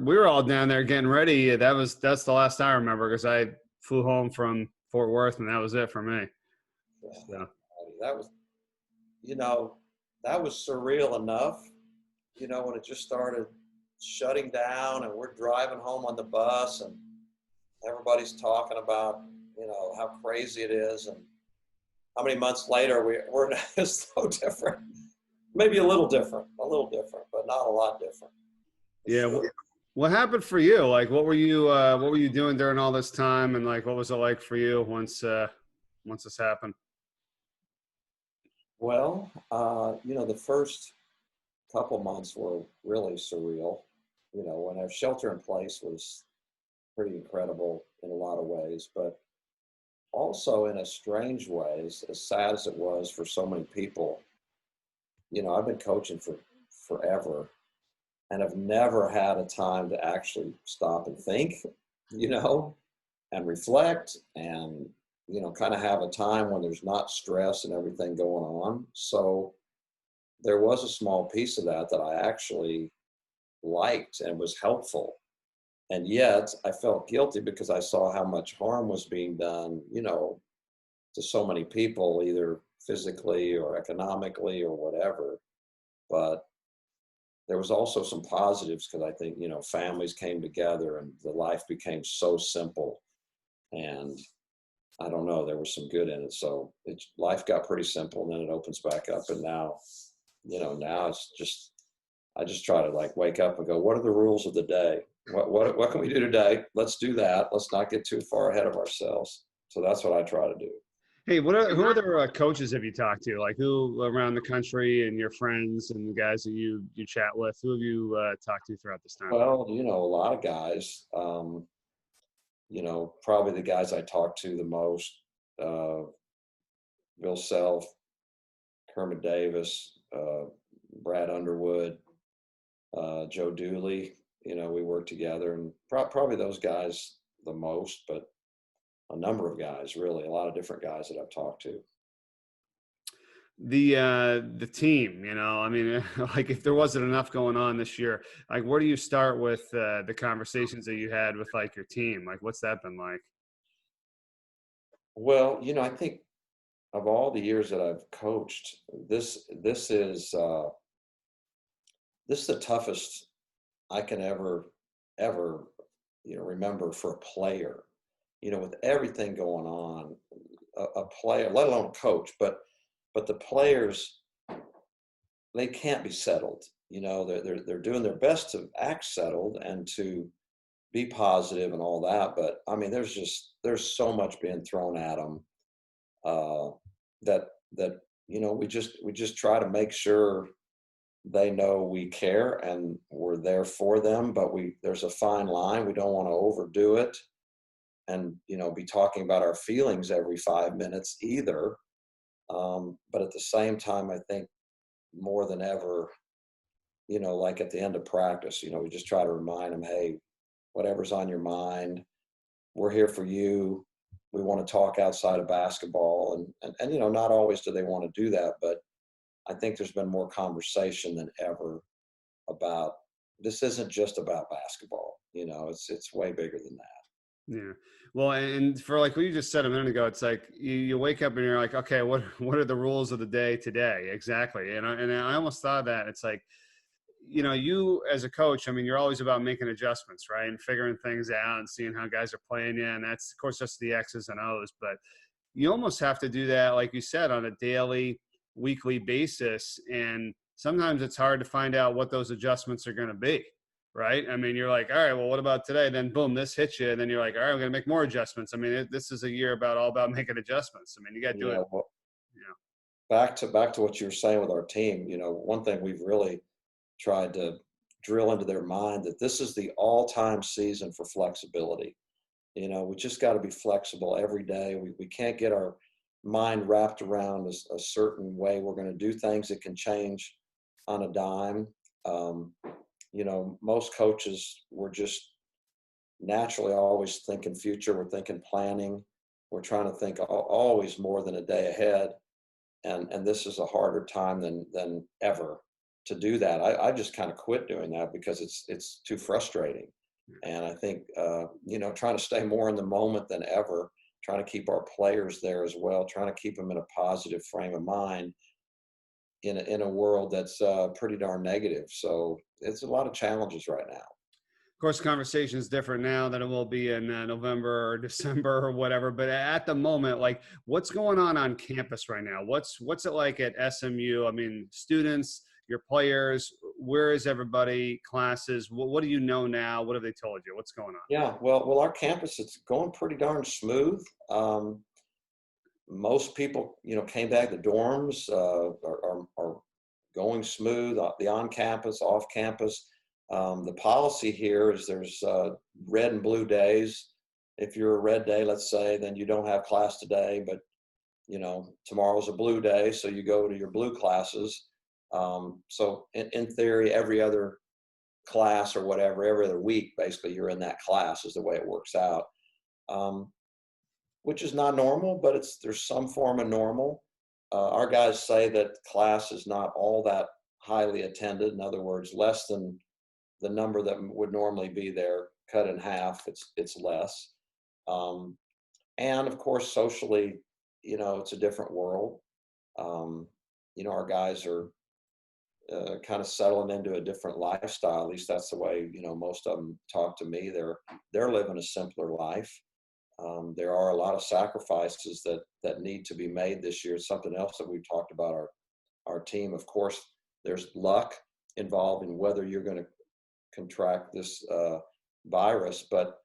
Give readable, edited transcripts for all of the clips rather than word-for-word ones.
we were all down there getting ready. That's the last I remember because I flew home from Fort Worth and that was it for me. Yeah, So that was, you know, that was surreal enough, when it just started shutting down and we're driving home on the bus and everybody's talking about, how crazy it is. And how many months later we're so different, maybe a little different, but not a lot different. For yeah, sure. what happened for you? Like, what were you doing during all this time, and like, what was it like for you once this happened? Well, the first couple months were really surreal. When our shelter in place was pretty incredible in a lot of ways, but also in a strange ways, as sad as it was for so many people. I've been coaching for forever and have never had a time to actually stop and think, you know, and reflect and, kind of have a time when there's not stress and everything going on. So there was a small piece of that that I actually liked and was helpful. And yet I felt guilty because I saw how much harm was being done, to so many people, either physically or economically or whatever. But there was also some positives because I think, families came together and the life became so simple. And I don't know, there was some good in it. So life got pretty simple and then it opens back up. And now, now it's just, I just try to like wake up and go, what are the rules of the day? What can we do today? Let's do that. Let's not get too far ahead of ourselves. So that's what I try to do. Hey, who other coaches have you talked to? Like who around the country and your friends and the guys that you chat with? Who have you talked to throughout this time? Well, a lot of guys, probably the guys I talk to the most, uh, Bill Self, Kermit Davis, Brad Underwood, Joe Dooley. We work together, and probably those guys the most, but a number of guys, really, a lot of different guys that I've talked to. The team, I mean, like if there wasn't enough going on this year, like where do you start with the conversations that you had with like your team? Like what's that been like? Well, I think of all the years that I've coached, this is the toughest I can ever remember for a player. With everything going on, a player, let alone a coach, but the players, they can't be settled. They're doing their best to act settled and to be positive and all that. But I mean, there's so much being thrown at them uh, that we just try to make sure they know we care and we're there for them. But there's a fine line. We don't want to overdo it and be talking about our feelings every 5 minutes either. But at the same time, I think more than ever, like at the end of practice, we just try to remind them, hey, whatever's on your mind, we're here for you. We want to talk outside of basketball. And not always do they want to do that, but I think there's been more conversation than ever about this isn't just about basketball. It's way bigger than that. Yeah. Well, and for like what you just said a minute ago, it's like you wake up and you're like, okay, what are the rules of the day today? Exactly. And I almost thought of that. It's like, you as a coach, I mean, you're always about making adjustments, right? And figuring things out and seeing how guys are playing you. And that's, of course, just the X's and O's. But you almost have to do that, like you said, on a daily, weekly basis. And sometimes it's hard to find out what those adjustments are going to be, right? I mean, you're like, all right, well, what about today? Then boom, this hits you. And then you're like, all right, I'm going to make more adjustments. I mean, this is a year all about making adjustments. I mean, you got to do it. Well, You know, back to what you were saying with our team, one thing we've really tried to drill into their mind that this is the all-time season for flexibility. We just got to be flexible every day. We can't get our mind wrapped around a certain way we're going to do things. It can change on a dime. Um, most coaches were just naturally always thinking future. We're thinking planning. We're trying to think always more than a day ahead. And this is a harder time than ever. to do that. I just kind of quit doing that because it's too frustrating. And I think, trying to stay more in the moment than ever, trying to keep our players there as well, trying to keep them in a positive frame of mind in a world that's pretty darn negative. So it's a lot of challenges right now. Of course, conversation is different now than it will be in November or December or whatever. But at the moment, like, what's going on campus right now? What's it like at SMU? I mean, students, your players, where is everybody? Classes? What do you know now? What have they told you? What's going on? Yeah, well, our campus, it's going pretty darn smooth. Most people, came back. The dorms are going smooth. The on campus, off campus. The policy here is there's red and blue days. If you're a red day, let's say, then you don't have class today, but tomorrow's a blue day, so you go to your blue classes. So in theory, every other class or whatever, every other week, basically, you're in that class is the way it works out. Which is not normal, but there's some form of normal. Our guys say that class is not all that highly attended. In other words, less than the number that would normally be there, cut in half. It's less. And of course, socially, it's a different world. Our guys are kind of settling into a different lifestyle. At least that's the way most of them talk to me. They're living a simpler life. There are a lot of sacrifices that need to be made this year. It's something else that we've talked about our team. Of course, there's luck involved in whether you're going to contract this virus, but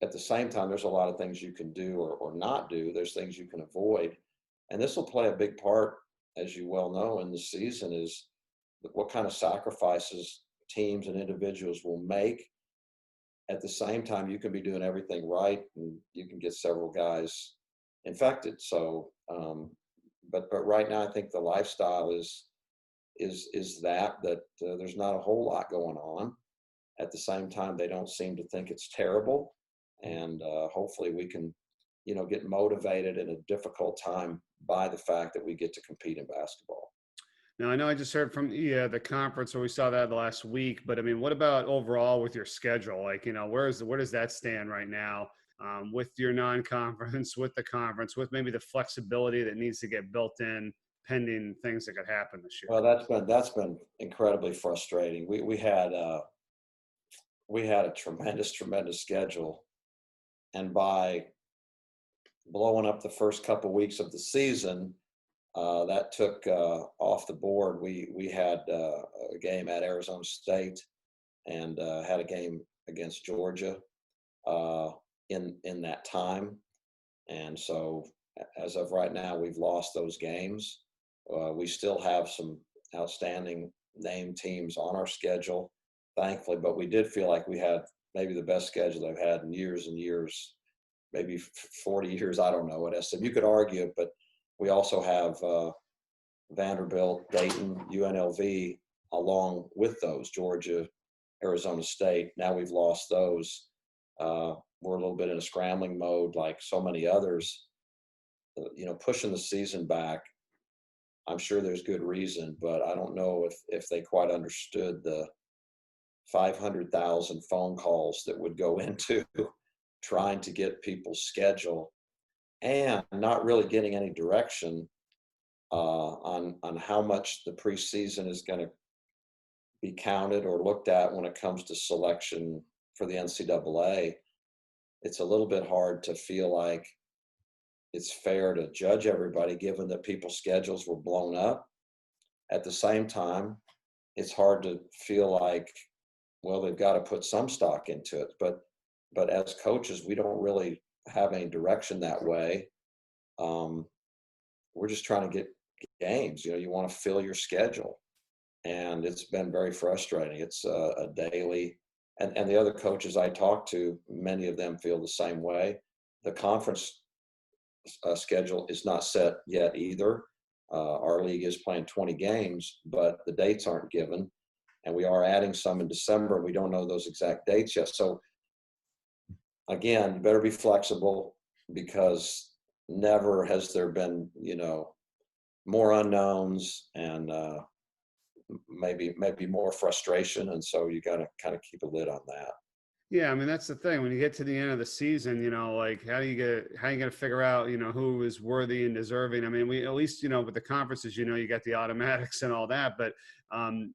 at the same time, there's a lot of things you can do or not do. There's things you can avoid. And this will play a big part, as you well know, in the season is what kind of sacrifices teams and individuals will make. At the same time, you can be doing everything right, and you can get several guys infected. So, but right now, I think the lifestyle is that there's not a whole lot going on. At the same time, they don't seem to think it's terrible, and hopefully, we can, get motivated in a difficult time by the fact that we get to compete in basketball. Now, I know I just heard from the conference where we saw that last week, but I mean, what about overall with your schedule? Like, where does that stand right now with your non-conference, with the conference, with maybe the flexibility that needs to get built in pending things that could happen this year? Well, that's been incredibly frustrating. We had a tremendous schedule, and by blowing up the first couple weeks of the season, that took off the board. We had a game at Arizona State and had a game against Georgia in that time. And so as of right now, we've lost those games. We still have some outstanding named teams on our schedule, thankfully, but we did feel like we had maybe the best schedule I've had in years and years, maybe 40 years, I don't know, at SM. You could argue it, but we also have Vanderbilt, Dayton, UNLV, along with those, Georgia, Arizona State. Now we've lost those. We're a little bit in a scrambling mode like so many others. Pushing the season back, I'm sure there's good reason, but I don't know if they quite understood the 500,000 phone calls that would go into trying to get people's schedule and not really getting any direction on how much the preseason is going to be counted or looked at when it comes to selection for the NCAA. It's a little bit hard to feel like it's fair to judge everybody given that people's schedules were blown up. At the same time, it's hard to feel like, well, they've got to put some stock into it. But as coaches, we don't really have any direction that way. We're just trying to get games. You want to fill your schedule. And it's been very frustrating. It's a daily, and the other coaches I talk to, many of them feel the same way. The conference schedule is not set yet either. Our league is playing 20 games, but the dates aren't given. And we are adding some in December. We don't know those exact dates yet. So again, you better be flexible because never has there been, more unknowns and maybe more frustration. And so you got to kind of keep a lid on that. Yeah, I mean that's the thing. When you get to the end of the season, like how you gonna figure out, who is worthy and deserving. I mean, we at least, with the conferences, you got the automatics and all that. But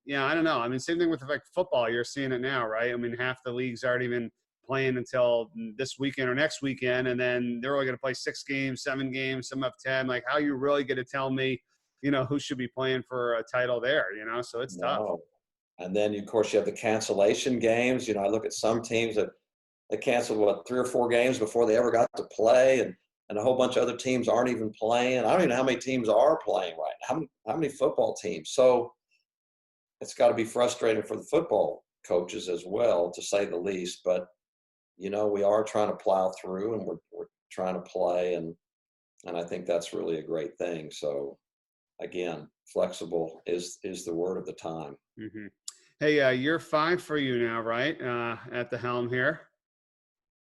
yeah, I don't know. I mean, same thing with like football. You're seeing it now, right? I mean, half the leagues aren't even playing until this weekend or next weekend, and then they're only going to play 6 games, 7 games, some have 10. Like, how you really going to tell me, who should be playing for a title there? So it's tough. No. And then, of course, you have the cancellation games. I look at some teams that they canceled, 3 or 4 games before they ever got to play, and a whole bunch of other teams aren't even playing. I don't even know how many teams are playing right now. How many football teams? So it's got to be frustrating for the football coaches as well, to say the least. But we are trying to plow through, and we're trying to play, and I think that's really a great thing. So again, flexible is the word of the time. Hmm. Hey, year 5 for you now, right? At the helm here.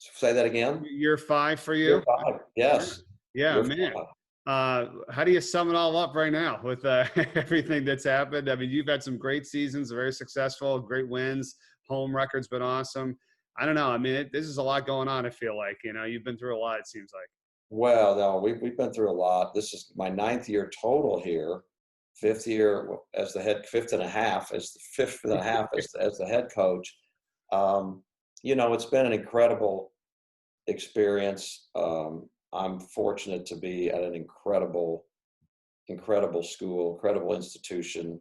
Say that again. Year 5 for Year you. 5. Yeah, Yes. yeah, Year man. 5. How do you sum it all up right now with everything that's happened? I mean, you've had some great seasons, very successful, great wins. Home record's been awesome. I don't know. I mean, this is a lot going on. I feel like you've been through a lot. It seems like. Well, no, we've been through a lot. This is my 9th year total here. 5th year as the head, 5th and a half as the head coach. It's been an incredible experience. I'm fortunate to be at an incredible school, incredible institution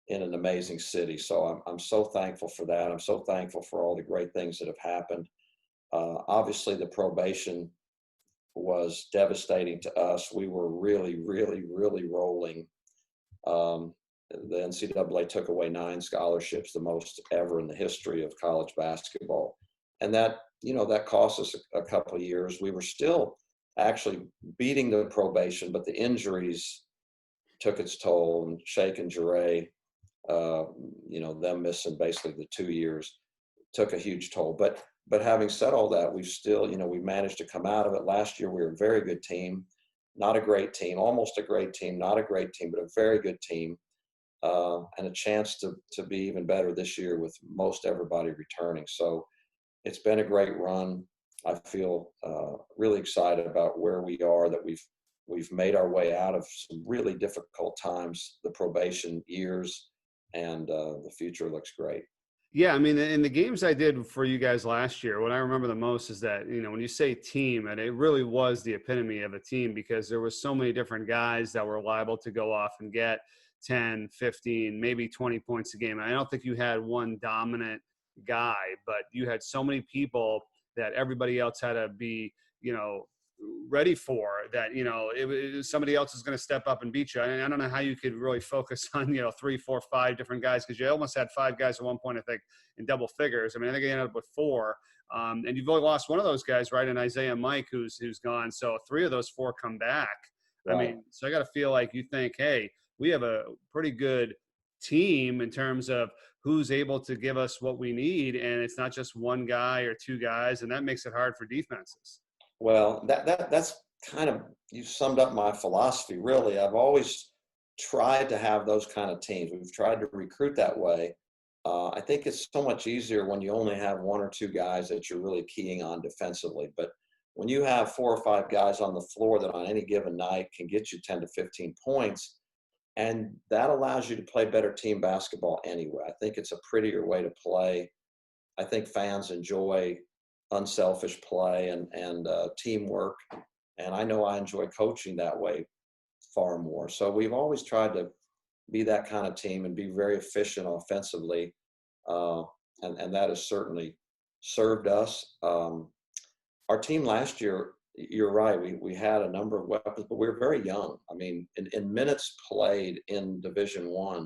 in an amazing city. So I'm so thankful for that. I'm so thankful for all the great things that have happened. Obviously, the probation was devastating to us. We were really, really, really rolling. The NCAA took away 9 scholarships, the most ever in the history of college basketball. And that cost us a couple of years. We were still actually beating the probation, but the injuries took its toll. And Shake and Jure, them missing basically the 2 years took a huge toll. But having said all that, we've still, we managed to come out of it. Last year, we were a very good team, not a great team, almost a great team, not a great team, but a very good team. And a chance to be even better this year with most everybody returning. So it's been a great run. I feel really excited about where we are, that we've made our way out of some really difficult times, the probation years, and the future looks great. Yeah, I mean, in the games I did for you guys last year, what I remember the most is that, when you say team, and it really was the epitome of a team, because there was so many different guys that were liable to go off and get 10, 15, maybe 20 points a game. I don't think you had one dominant guy, but you had so many people that everybody else had to be, ready for that. Somebody else is going to step up and beat you. I don't know how you could really focus on 3, 4, 5 different guys, because you almost had 5 guys at one point, I think, in double figures. I mean, I think I ended up with 4, and you've only lost one of those guys, right? And Isaiah Mike, who's gone. So 3 of those 4 come back. Right. I mean, so I got to feel like you think, hey, we have a pretty good team in terms of who's able to give us what we need, and it's not just one guy or 2 guys, and that makes it hard for defenses. Well, that's kind of, you summed up my philosophy, really. I've always tried to have those kind of teams. We've tried to recruit that way. I think it's so much easier when you only have 1 or 2 guys that you're really keying on defensively. But when you have 4 or 5 guys on the floor that on any given night can get you 10 to 15 points, and that allows you to play better team basketball anyway. I think it's a prettier way to play. I think fans enjoy unselfish play and teamwork. And I know I enjoy coaching that way far more. So we've always tried to be that kind of team and be very efficient offensively. And that has certainly served us. Our team last year, you're right, we had a number of weapons, but we were very young. I mean, in minutes played in Division I,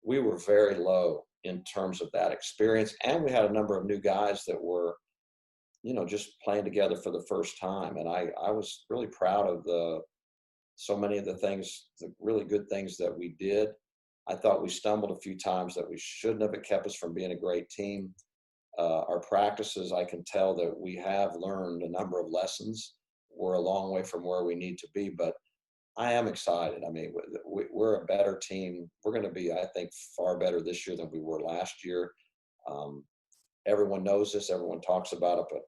we were very low in terms of that experience. And we had a number of new guys that were, just playing together for the first time. And I was really proud of so many of the things, the really good things that we did. I thought we stumbled a few times that we shouldn't have. It kept us from being a great team. Our practices, I can tell that we have learned a number of lessons. We're a long way from where we need to be, but I am excited. I mean, we're a better team. We're going to be, I think, far better this year than we were last year. Um, Everyone knows this. Everyone talks about it, but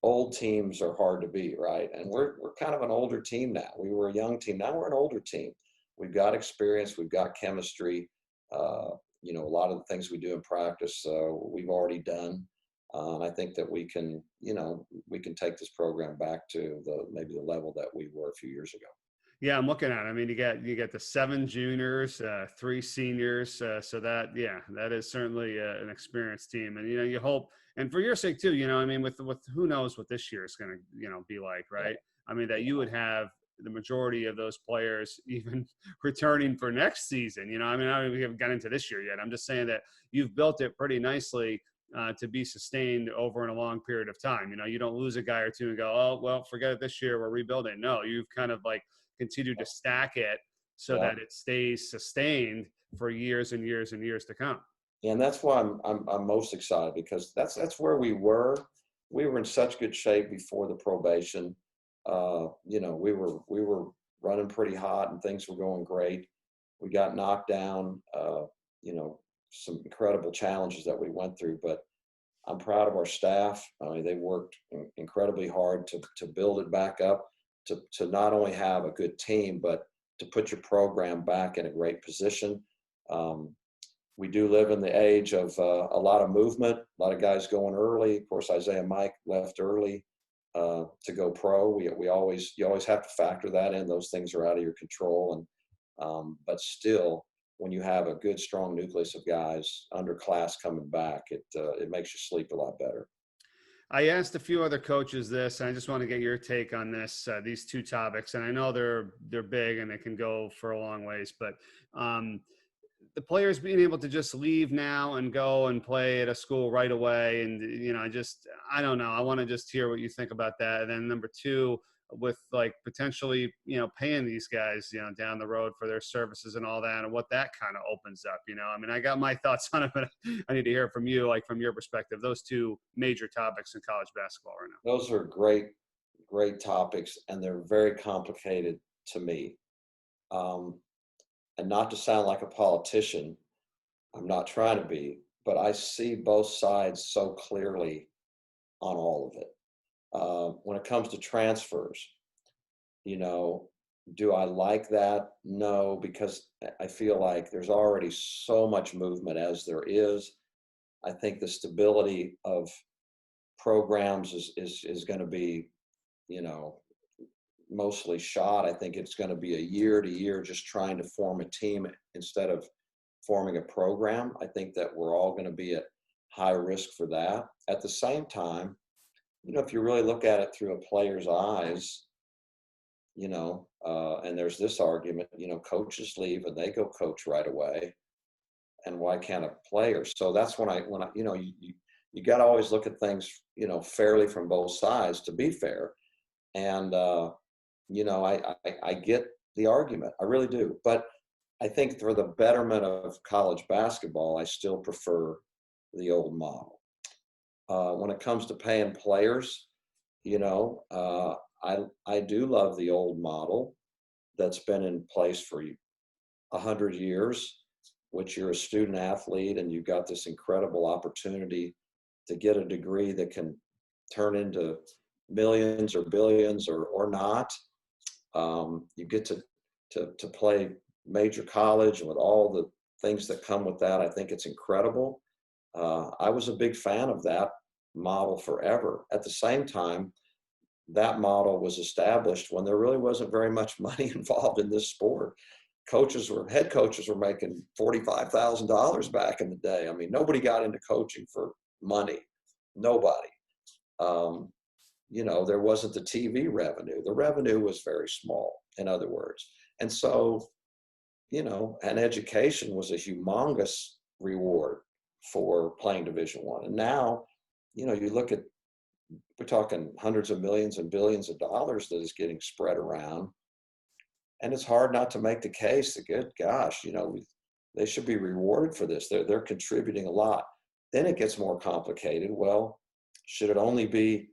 old teams are hard to beat, right? And we're kind of an older team now. We were a young team. Now we're an older team. We've got experience. We've got chemistry. Uh, a lot of the things we do in practice, we've already done. I think that we can take this program back to maybe the level that we were a few years ago. Yeah, I'm looking at it. I mean, you got the 7 juniors, 3 seniors. So that is certainly an experienced team. And you hope, and for your sake too, I mean, with who knows what this year is going to be like, right? I mean, that you would have the majority of those players even returning for next season. I mean, I haven't got into this year yet. I'm just saying that you've built it pretty nicely to be sustained over in a long period of time. You don't lose a guy or two and go, oh well, forget it this year, we're rebuilding. No, you've kind of like continue to stack it so Yeah. that it stays sustained for years and years and years to come. And that's why I'm most excited, because that's where we were. We were in such good shape before the probation. We were running pretty hot and things were going great. We got knocked down. Some incredible challenges that we went through, but I'm proud of our staff. I mean, they worked incredibly hard to build it back up, to not only have a good team, but to put your program back in a great position. We do live in the age of a lot of movement, a lot of guys going early. Of course, Isaiah Mike left early to go pro. You always have to factor that in. Those things are out of your control, but still, when you have a good, strong nucleus of guys underclass coming back, it makes you sleep a lot better. I asked a few other coaches this, and I just want to get your take on these two topics. And I know they're big and they can go for a long ways, but the players being able to just leave now and go and play at a school right away, and I don't know. I want to just hear what you think about that. And then number two, with like potentially paying these guys down the road for their services and all that, and what that kind of opens up. I mean, I got my thoughts on it, but I need to hear from you, like from your perspective, those two major topics in college basketball right now. Those are great topics, and they're very complicated to me. And not to sound like a politician, I'm not trying to be, but I see both sides so clearly on all of it. When it comes to transfers, do I like that? No, because I feel like there's already so much movement as there is. I think the stability of programs is going to be, mostly shot. I think it's going to be a year to year just trying to form a team instead of forming a program. I think that we're all going to be at high risk for that. At the same time, if you really look at it through a player's eyes, and there's this argument, coaches leave and they go coach right away, and why can't a player? So that's when I you got to always look at things, fairly from both sides to be fair. And I get the argument, I really do. But I think for the betterment of college basketball, I still prefer the old model. When it comes to paying players, I do love the old model that's been in place for 100 years, which you're a student athlete and you've got this incredible opportunity to get a degree that can turn into millions or billions or not. You get to play major college, and with all the things that come with that, I think it's incredible. I was a big fan of that model forever. At the same time, that model was established when there really wasn't very much money involved in this sport. Head coaches were making $45,000 back in the day. I mean, nobody got into coaching for money. Nobody. There wasn't the TV revenue. The revenue was very small, in other words. And so, an education was a humongous reward for playing Division I. And now, you look at, we're talking hundreds of millions and billions of dollars that is getting spread around. And it's hard not to make the case that, good gosh, they should be rewarded for this. They're contributing a lot. Then it gets more complicated. Well, should it only be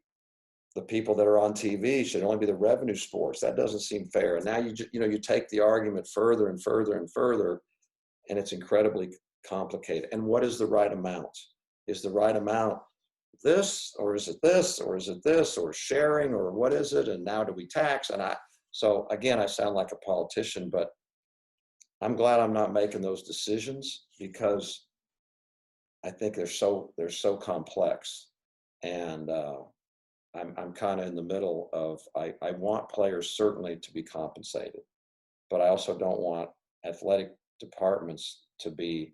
the people that are on TV should only be the revenue sports. That doesn't seem fair. And now you take the argument further and further and further, and it's incredibly complicated. And what is the right amount? Is the right amount this, or is it this, or is it this, or sharing, or what is it? And now do we tax? So again, I sound like a politician, but I'm glad I'm not making those decisions, because I think they're so complex. And I'm kind of in the middle of, I want players certainly to be compensated, but I also don't want athletic departments to be,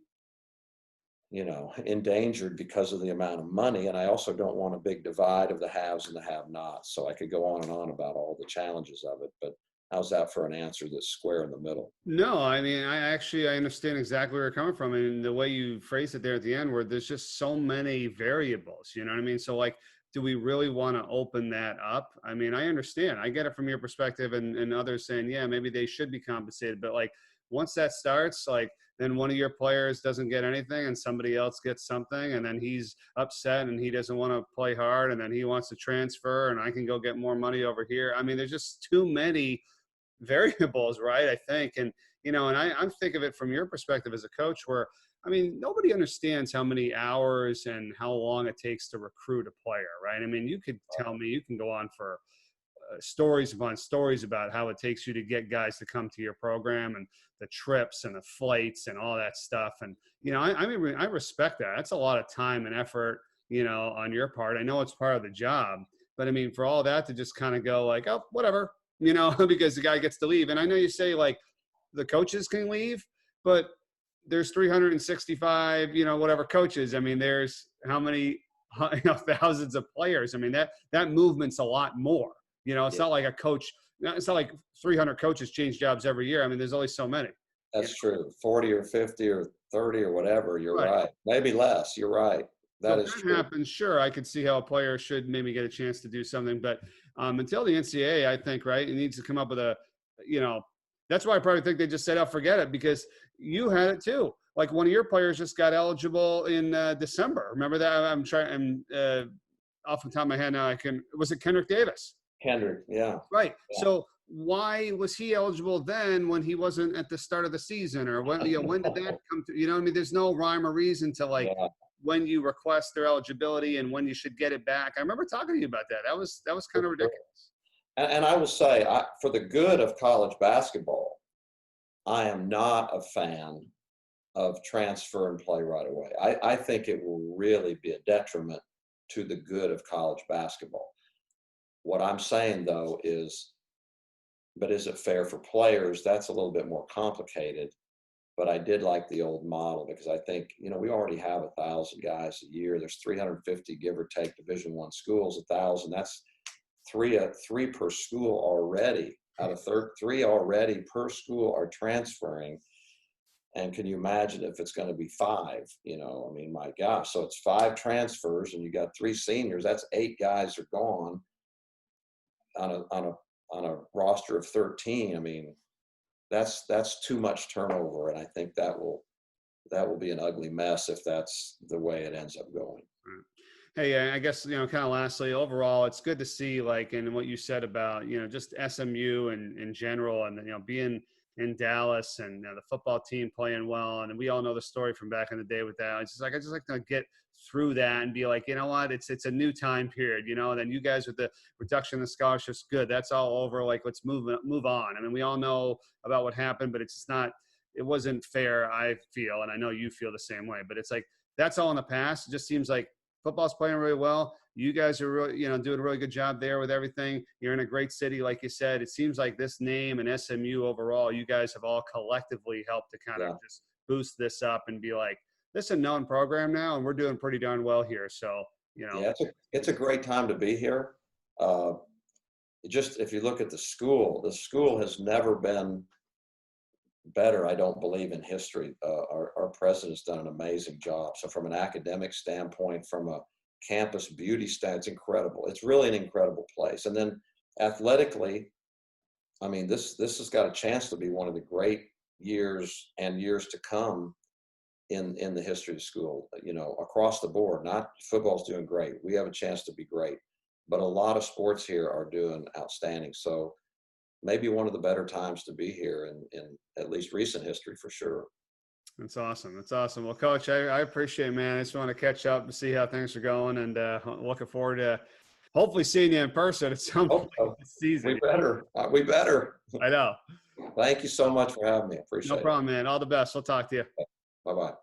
endangered because of the amount of money. And I also don't want a big divide of the haves and the have-nots. So I could go on and on about all the challenges of it, but how's that for an answer that's square in the middle? No, I mean, I understand exactly where you're coming from, and the way you phrased it there at the end, where there's just so many variables. You know what I mean? So, like, do we really want to open that up? I mean, I understand, I get it from your perspective, and others saying, yeah, maybe they should be compensated, but like, once that starts, like, then one of your players doesn't get anything, and somebody else gets something, and then he's upset, and he doesn't want to play hard, and then he wants to transfer, and I can go get more money over here. I mean, there's just too many variables, right? I think. And, and I'm think of it from your perspective as a coach, where, I mean, nobody understands how many hours and how long it takes to recruit a player, right? I mean, you could tell me, you can go on for stories upon stories about how it takes you to get guys to come to your program, and the trips and the flights and all that stuff. And, I mean, I respect that. That's a lot of time and effort, on your part. I know it's part of the job, but I mean, for all that to just kind of go like, oh, whatever, because the guy gets to leave. And I know you say like the coaches can leave, but there's 365, whatever coaches. I mean, there's how many thousands of players. I mean, that movement's a lot more. It's not like a coach. It's not like 300 coaches change jobs every year. I mean, there's only so many. That's true. 40 or 50 or 30 or whatever. You're right. Maybe less. You're right. That is true. Happens, sure, I could see how a player should maybe get a chance to do something, but until the NCAA, I think, right, it needs to come up with a, that's why I probably think they just said, "Oh, forget it," because you had it too. Like one of your players just got eligible in December. Remember that? I'm trying. Off the top of my head now, was it Kendrick Davis? Kendrick, yeah. Right. Yeah. So why was he eligible then when he wasn't at the start of the season, or when when did that come to? I mean, there's no rhyme or reason to like. Yeah. When you request their eligibility and when you should get it back. I remember talking to you about that. That was kind of ridiculous. And I will say, for the good of college basketball, I am not a fan of transfer and play right away. I think it will really be a detriment to the good of college basketball. What I'm saying though is, but is it fair for players? That's a little bit more complicated. But I did like the old model, because I think, we already have 1,000 guys a year. There's 350, give or take, Division I schools. 1,000. That's three per school already. Out of 3 already per school are transferring. And can you imagine if it's going to be 5? I mean, my gosh. So it's 5 transfers, and you got 3 seniors. That's 8 guys are gone on a roster of 13. I mean, that's too much turnover, and I think that will be an ugly mess if that's the way it ends up going. Hey, I guess, kind of lastly, overall, it's good to see, like, in what you said about, just SMU and in general, and, being in Dallas, and the football team playing well. And we all know the story from back in the day with that. It's just like, I just like to get through that and be like, you know what, it's a new time period, and then you guys with the reduction of scholarships, good, that's all over. Like, let's move on. I mean, we all know about what happened, but it's just it wasn't fair, I feel, and I know you feel the same way, but it's like, that's all in the past. It just seems like football's playing really well. You guys are really, doing a really good job there with everything. You're in a great city, like you said. It seems like this name and SMU overall, you guys have all collectively helped to kind of just boost this up and be like, this is a known program now, and we're doing pretty darn well here. So, Yeah, it's a great time to be here. Just if you look at the school has never been better, I don't believe, in history. Our president's done an amazing job. So from an academic standpoint, from a campus beauty standpoint, it's incredible. It's really an incredible place. And then athletically, I mean, this has got a chance to be one of the great years and years to come in the history of school, across the board. Not football's doing great. We have a chance to be great. but a lot of sports here are doing outstanding. So maybe one of the better times to be here in at least recent history for sure. That's awesome. That's awesome. Well, Coach, I appreciate it, man. I just want to catch up and see how things are going, and looking forward to hopefully seeing you in person at some Oh, point this season. we better. We better. I know. Thank you so much for having me. I No appreciate it. problem, man. All the best. We'll talk to you. Bye bye.